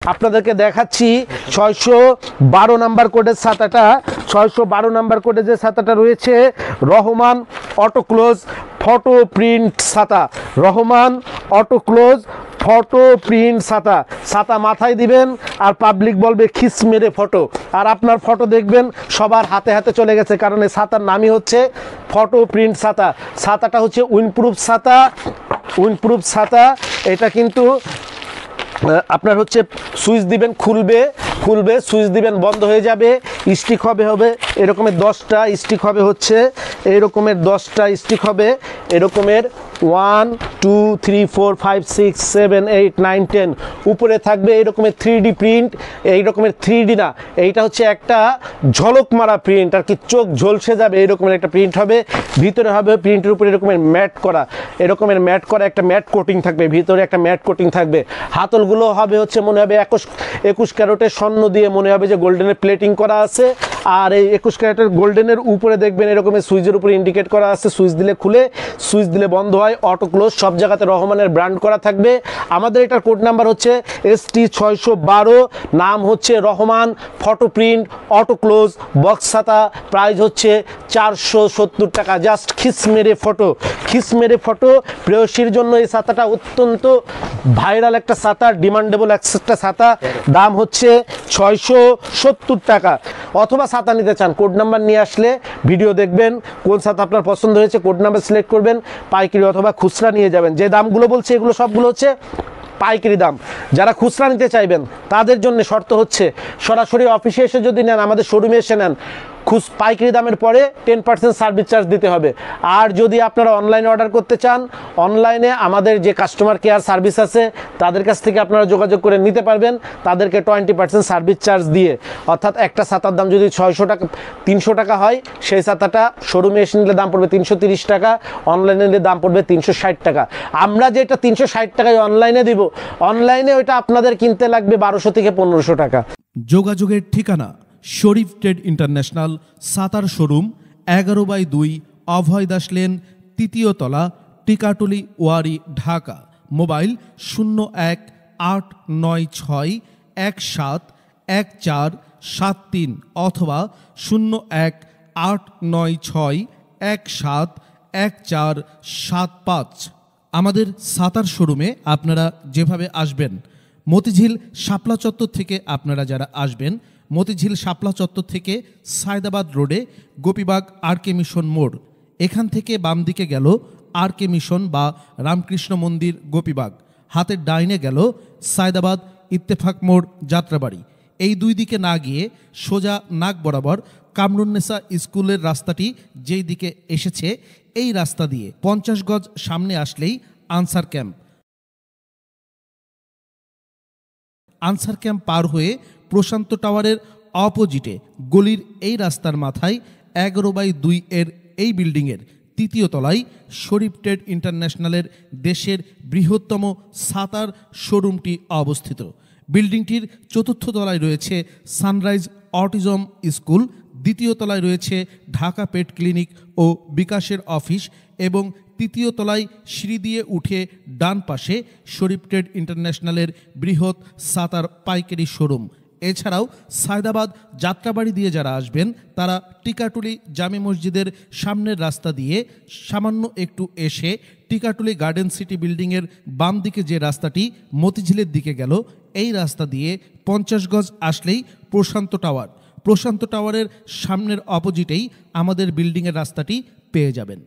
আপনাদেরকে দেখাচ্ছি 612 নাম্বার কোডের ছাতাটা। 612 নাম্বার কোডে যে ছাতাটা রয়েছে Rahman auto close photo print ছাতা। Rahman auto close photo print ছাতা। ছাতা মাথায় দিবেন আর পাবলিক বলবে খিস মেরে ফটো, আর আপনার ফটো দেখবেন সবার হাতে হাতে চলে গেছে, কারণ এই ছাতার নামই হচ্ছে ফটো প্রিন্ট ছাতা। ছাতাটা হচ্ছে উইন্ডপ্রুফ ছাতা, উইন্ডপ্রুফ ছাতা। এটা কিন্তু আপনার হচ্ছে সুইচ দিবেন খুলবে, খুলবে, সুইচ দিবেন বন্ধ হয়ে যাবে। স্টিক হবে এরকমের 10টা স্টিক হবে, হচ্ছে এরকমের 10টা স্টিক হবে এরকমের 1 2 3 4 5 6 7 8 9 10। উপরে থাকবে এরকমের 3D প্রিন্ট। এই রকমের 3D না, এইটা হচ্ছে একটা ঝলক মারা প্রিন্ট, আর কি চোখ ঝলসে যাবে এরকমের একটা প্রিন্ট হবে। ভিতরে হবে প্রিন্টের উপরে এরকমের ম্যাট করা, এরকমের ম্যাট করা একটা ম্যাট কোটিং থাকবে, ভিতরে একটা ম্যাট কোটিং থাকবে। হাতলগুলো হবে হচ্ছে মনে হবে 21 ক্যারেটের স্বর্ণ দিয়ে মনে হবে যে গোল্ডেনের প্লেটিং করা আছে। আর এই 21 ক্যারেটের গোল্ডেনের উপরে দেখবেন এরকমের সুইচের উপরে ইন্ডিকেট করা আছে, সুইচ দিলে খুলে, সুইচ দিলে বন্ধ হয়, অটো ক্লোজ। সব জায়গাতে রহমানের ব্র্যান্ড করা থাকবে। আমাদের এটার কোড নাম্বার হচ্ছে ST 612, নাম হচ্ছে Rahman photo print auto close box ছাতা। প্রাইস হচ্ছে 470 টাকা। জাস্ট খিস মেরে ফটো, খিস মেরে ফটো। প্রেয়সীর জন্য এই ছাতাটা অত্যন্ত ভাইরাল একটা ছাতা, ডিমান্ডেবল একটা ছাতা। দাম হচ্ছে 670 টাকা। অথবা ছাতা নিতে চান, কোড নাম্বার নিয়ে আসলে ভিডিও দেখবেন, কোন ছাতা আপনার পছন্দ হয়েছে কোড নাম্বার সিলেক্ট করবেন, পাইকারি অথবা খুচরা নিয়ে যাবেন। যে দামগুলো বলছে এগুলো সবগুলো হচ্ছে পাইকারি দাম। যারা খুচরা নিতে চাইবেন তাদের জন্য শর্ত হচ্ছে সরাসরি অফিসে এসে যদি নেন, আমাদের শোরুমে এসে নেন, পাইকারি দামের পরে 10% সার্ভিস চার্জ দিতে হবে। আর যদি আপনারা অনলাইনে অর্ডার করতে চান, অনলাইনে আমাদের যে কাস্টমার কেয়ার সার্ভিস আছে তাদের কাছ থেকে আপনারা যোগাযোগ করে নিতে পারবেন, তাদেরকে 20% সার্ভিস চার্জ দিয়ে। অর্থাৎ একটা ছাতার দাম যদি 600 টাকা 300 টাকা হয়, সেই ছাতাটা শোরুমে এসে নিলে দাম পড়বে 330 টাকা, অনলাইনে নিলে দাম পড়বে 360 টাকা। আমরা যেটা 360 টাকায় অনলাইনে দিব, অনলাইনে ওইটা আপনাদের কিনতে লাগবে 1200 থেকে 1500 টাকা। যোগাযোগের ঠিকানা শরীফ ট্রেড ইন্টারন্যাশনাল ছাতার শোরুম, 11/2 অভয় দাস লেন, 3য় তলা, টিকাটুলি, ওয়ারী, ঢাকা। মোবাইল 018961714173 অথবা 018961714175। আমাদের ছাতার শোরুমে আপনারা যেভাবে আসবেন, মতিঝিল শাপলা চত্বর থেকে আপনারা যারা আসবেন, মতিঝিল শাপলা চত্বর থেকে সায়দাবাদ রোডে গোপীবাগ RK মিশন মোড়, এখান থেকে বাম দিকে গেল RK মিশন বা রামকৃষ্ণ মন্দির গোপীবাগ, হাতের ডাইনে গেল সায়দাবাদ ইত্তেফাক মোড় যাত্রাবাড়ি। এই দুই দিকে না গিয়ে সোজা নাক বরাবর কামরুন্নেসা স্কুলের রাস্তাটি যেই দিকে এসেছে, এই রাস্তা দিয়ে 50 গজ সামনে আসলেই আনসার ক্যাম্প। আনসার ক্যাম্প পার হয়ে প্রশান্ত টাওয়ারের অপোজিটে গলির এই রাস্তার মাথায় 11/2 এর এই বিল্ডিংয়ের 3য় তলায় শরীফ ট্রেড ইন্টারন্যাশনালের দেশের বৃহত্তম ছাতার শোরুমটি অবস্থিত। বিল্ডিংটির 4র্থ তলায় রয়েছে সানরাইজ অটিজম স্কুল, 2য় তলায় রয়েছে ঢাকা পেট ক্লিনিক ও বিকাশের অফিস এবং 3য় তলায় সিঁড়ি দিয়ে উঠে ডান পাশে শরীফ ট্রেড ইন্টারন্যাশনালের বৃহৎ ছাতার পাইকারি শোরুম। এছাড়াও সায়দাবাদ যাত্রাবাড়ি দিয়ে যারা আসবেন তারা টিকাটুলি জামে মসজিদের সামনের রাস্তা দিয়ে সামান্য একটু এসে টিকাটুলি গার্ডেন সিটি বিল্ডিংয়ের বাম দিকে যে রাস্তাটি মতিঝিলের দিকে গেল, এই রাস্তা দিয়ে 50 গজ আসলেই প্রশান্ত টাওয়ার। প্রশান্ত টাওয়ারের সামনের অপোজিটেই আমাদের বিল্ডিংয়ের রাস্তাটি পেয়ে যাবেন।